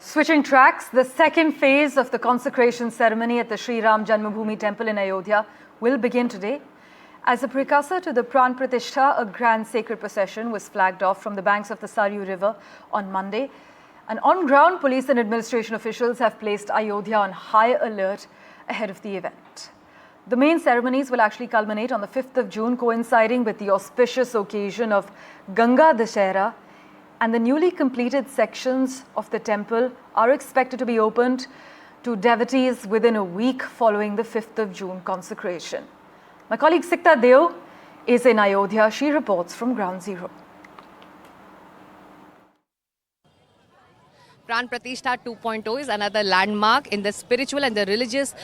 Switching tracks, the second phase of the consecration ceremony at the Sri Ram Janmabhoomi Temple in Ayodhya will begin today. As a precursor to the Pran Pratishtha, a grand sacred procession was flagged off from the banks of the Saryu River on Monday. And on-ground, police and administration officials have placed Ayodhya on high alert ahead of the event. The main ceremonies will actually culminate on the 5th of June, coinciding with the auspicious occasion of Ganga Dashera, and the newly completed sections of the temple are expected to be opened to devotees within a week following the 5th of June consecration. My colleague Sikta Deo is in Ayodhya. She reports from Ground Zero. Pran Pratishtha 2.0 is another landmark in the spiritual and the religious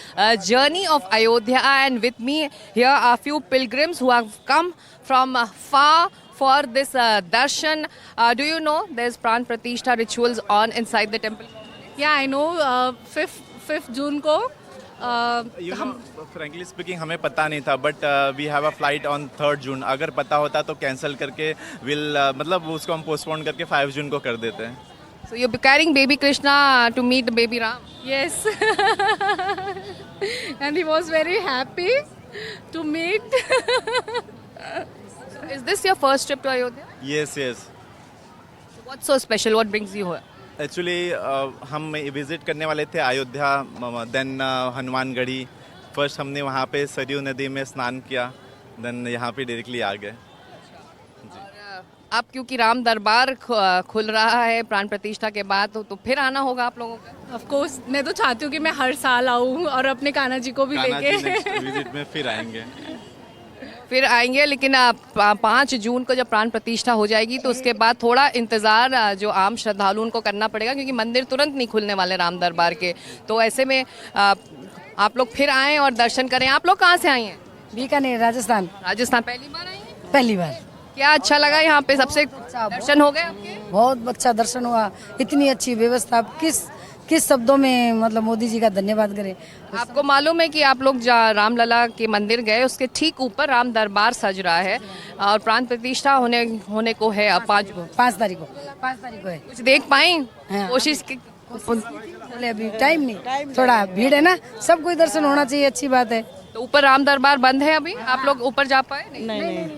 journey of Ayodhya, and with me here are a few pilgrims who have come from far for this darshan. Do you know there's Pran Pratishtha rituals on inside the temple? Yeah, I know. 5th June को frankly speaking हमें पता नहीं था, but we have a flight on 3rd June. अगर पता होता तो cancel करके मतलब उसको हम पोस्टपोन करके 5 जून को कर देते हैं. So you're carrying baby Krishna to meet baby Ram? yes, and he was very happy to meet. Is this your first trip to Ayodhya? Yes. So what's so special? What brings you here? Actually हम visit करने वाले थे Ayodhya, then Hanumangarhi. First हमने वहाँ पे सरयू नदी में स्नान किया, देन यहाँ पे डायरेक्टली आ गए. अब क्योंकि राम दरबार खुल रहा है प्राण प्रतिष्ठा के बाद, तो फिर आना होगा आप लोगों का. Of course, मैं तो चाहती हूँ कि मैं हर साल आऊँ और अपने कान्हा जी को भी लेके. नेक्स्ट विजिट में फिर आएंगे. लेकिन 5 जून को जब प्राण प्रतिष्ठा हो जाएगी तो उसके बाद थोड़ा इंतज़ार जो आम श्रद्धालु उनको करना पड़ेगा, क्योंकि मंदिर तुरंत नहीं खुलने वाले राम दरबार के. तो ऐसे में आप लोग फिर आएँ और दर्शन करें. आप लोग कहाँ से आई हैं? बीकानेर, राजस्थान. पहली बार आई हैं? पहली बार. क्या अच्छा लगा यहाँ पे? सबसे दर्शन हो गए आपके? बहुत अच्छा दर्शन हुआ. इतनी अच्छी व्यवस्था. किस शब्दों में मतलब मोदी जी का धन्यवाद करें. आपको मालूम है कि आप लोग रामलला के मंदिर गए, उसके ठीक ऊपर राम दरबार सज रहा है और प्राण प्रतिष्ठा होने को है अब 5 तारीख को है. कुछ देख पाए? कोशिश की? बोले अभी टाइम नहीं, थोड़ा भीड़ है ना, सब कोई दर्शन होना चाहिए, अच्छी बात है. तो ऊपर राम दरबार बंद है अभी, आप लोग ऊपर जा पाए? नहीं.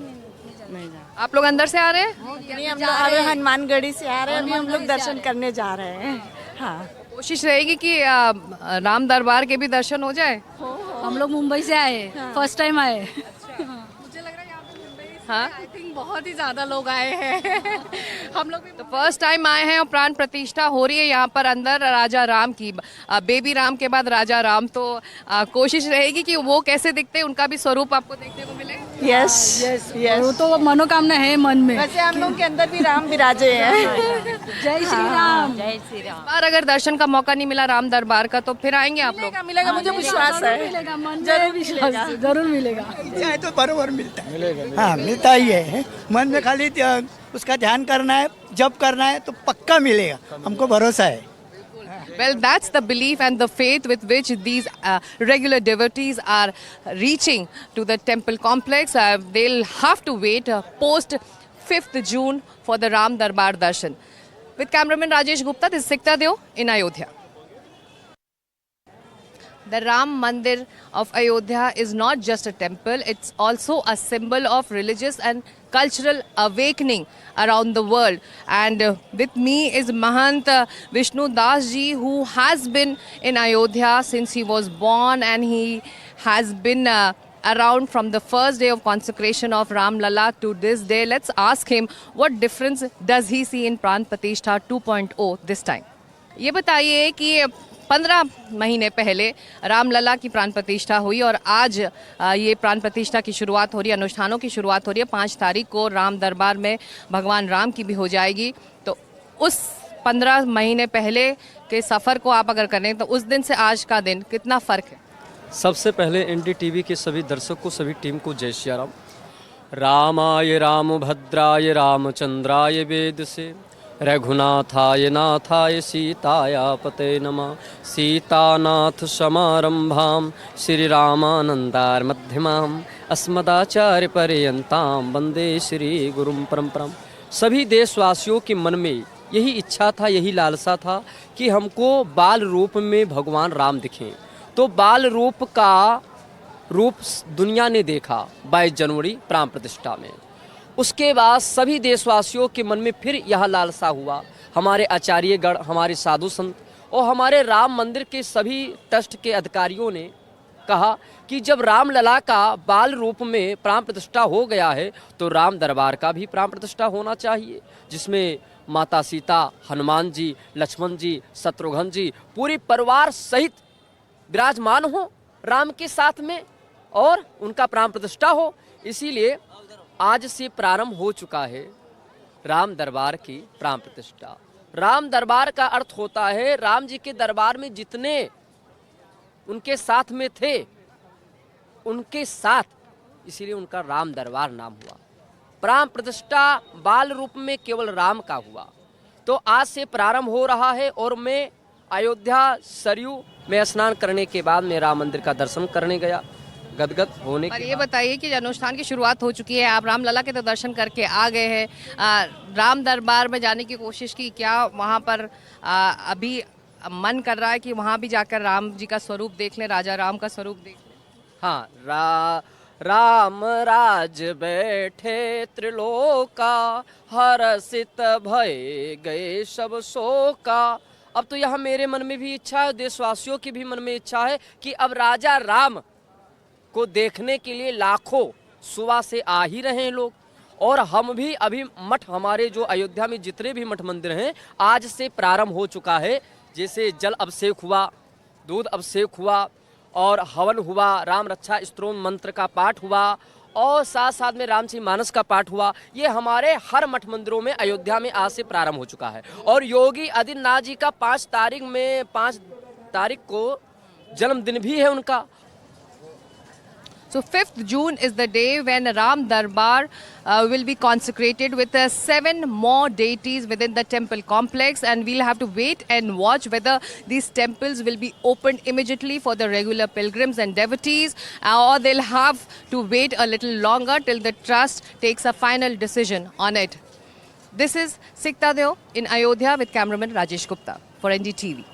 आप लोग अंदर से आ रहे हैं? नहीं, हम लोग हनुमानगढ़ी से आ रहे हैं. अभी हम लोग दर्शन करने जा रहे हैं. हाँ, कोशिश रहेगी कि राम दरबार के भी दर्शन हो जाए. हम लोग मुंबई से आए, फर्स्ट टाइम आए. मुझे लग रहा है यहाँ पे मुंबई से हाँ, आई थिंक बहुत ही ज्यादा लोग आए हैं. हम लोग भी तो फर्स्ट टाइम आए हैं और प्राण प्रतिष्ठा हो रही है यहाँ पर अंदर राजा राम की. बेबी राम के बाद राजा राम, तो कोशिश रहेगी कि वो कैसे दिखते हैं, उनका भी स्वरूप आपको देखने को मिले. यस. वो तो मनोकामना है मन में. वैसे हम लोग के अंदर भी राम विराजे हैं. जय श्री राम. बार अगर दर्शन का मौका नहीं मिला राम दरबार का, तो फिर आएंगे आप लोग? मिलेगा, मुझे विश्वास है. मिलेगा, मन में विश्वास है, जरूर मिलेगा. चाहे तो बरोबर मिलता है. हाँ, मिलता ही है. मन में खाली उसका ध्यान करना है, जब करना है तो पक्का मिलेगा, हमको भरोसा है. Well, that's the belief and the faith with which these regular devotees are reaching to the temple complex. They'll have to wait post 5th June for the Ram Darbar Darshan. With cameraman Rajesh Gupta, this is Sikta Deo in Ayodhya. The Ram Mandir of Ayodhya is not just a temple, it's also a symbol of religious and cultural awakening around the world. And with me is Mahant Vishnu Das ji, who has been in Ayodhya since he was born, and he has been around from the first day of consecration of Ram Lalla to this day. Let's ask him what difference does he see in Pran Pratishtha 2.0 this time. ये बताइए कि 15 महीने पहले रामलला की प्राण प्रतिष्ठा हुई और आज ये प्राण प्रतिष्ठा की शुरुआत हो रही है, अनुष्ठानों की शुरुआत हो रही है. 5 तारीख को राम दरबार में भगवान राम की भी हो जाएगी. तो उस 15 महीने पहले के सफ़र को आप अगर करें तो उस दिन से आज का दिन कितना फ़र्क है? सबसे पहले NDTV के सभी दर्शकों, सभी टीम को जय श्री राम. रामाय रामभद्राय रामचंद्राय वेद से, रघुनाथाय नाथाय सीताया पते नमः. सीतानाथ समारंभाम श्री रामानंदार मध्यमाम अस्मदाचार्य पर्यंताम वंदे श्री गुरुम परंपराम. सभी देशवासियों के मन में यही इच्छा था, यही लालसा था कि हमको बाल रूप में भगवान राम दिखें। तो बाल रूप का रूप दुनिया ने देखा 22 जनवरी प्राण प्रतिष्ठा में। उसके बाद सभी देशवासियों के मन में फिर यह लालसा हुआ। हमारे आचार्यगण, हमारे साधु संत और हमारे राम मंदिर के सभी ट्रस्ट के अधिकारियों ने कहा कि जब रामलला का बाल रूप में प्राण प्रतिष्ठा हो गया है तो राम दरबार का भी प्राण प्रतिष्ठा होना चाहिए, जिसमें माता सीता, हनुमान जी, लक्ष्मण जी, शत्रुघ्न जी पूरे परिवार सहित विराजमान हो राम के साथ में और उनका प्राण प्रतिष्ठा हो। इसीलिए आज से प्रारंभ हो चुका है राम दरबार की प्राण प्रतिष्ठा। राम दरबार का अर्थ होता है राम जी के दरबार में जितने उनके साथ में थे उनके साथ, इसीलिए उनका राम दरबार नाम हुआ। प्राण प्रतिष्ठा बाल रूप में केवल राम का हुआ। तो आज से प्रारंभ हो रहा है और मैं अयोध्या सरयू में स्नान करने के बाद मैं राम मंदिर का दर्शन करने गया गदगद होने और के ये बताइए कि अनुष्ठान की शुरुआत हो चुकी है, आप रामलला के तो दर्शन करके आ गए हैं, राम दरबार में जाने की कोशिश की क्या? वहाँ पर अभी मन कर रहा है कि वहाँ भी जाकर राम जी का स्वरूप देख लें, राजा राम का स्वरूप देख लें? हाँ, राम राज बैठे त्रिलोका, हर्षित भय गए सब शोका। अब तो यह मेरे मन में भी इच्छा है, देशवासियों की भी मन में इच्छा है कि अब राजा राम को देखने के लिए लाखों सुबह से आ ही रहे हैं लोग। और हम भी अभी मठ, हमारे जो अयोध्या में जितने भी मठ मंदिर हैं आज से प्रारंभ हो चुका है। जैसे जल अभिषेक हुआ, दूध अभिषेक हुआ और हवन हुआ, राम रक्षा स्तोत्र मंत्र का पाठ हुआ और साथ साथ में रामचरितमानस का पाठ हुआ। ये हमारे हर मठ मंदिरों में अयोध्या में आज से प्रारंभ हो चुका है। और योगी आदित्यनाथ जी का 5 तारीख को जन्मदिन भी है उनका। So 5th June is the day when Ram Darbar will be consecrated with 7 more deities within the temple complex, and we'll have to wait and watch whether these temples will be opened immediately for the regular pilgrims and devotees, or they'll have to wait a little longer till the trust takes a final decision on it. This is Sikta Deo in Ayodhya with cameraman Rajesh Gupta for NDTV.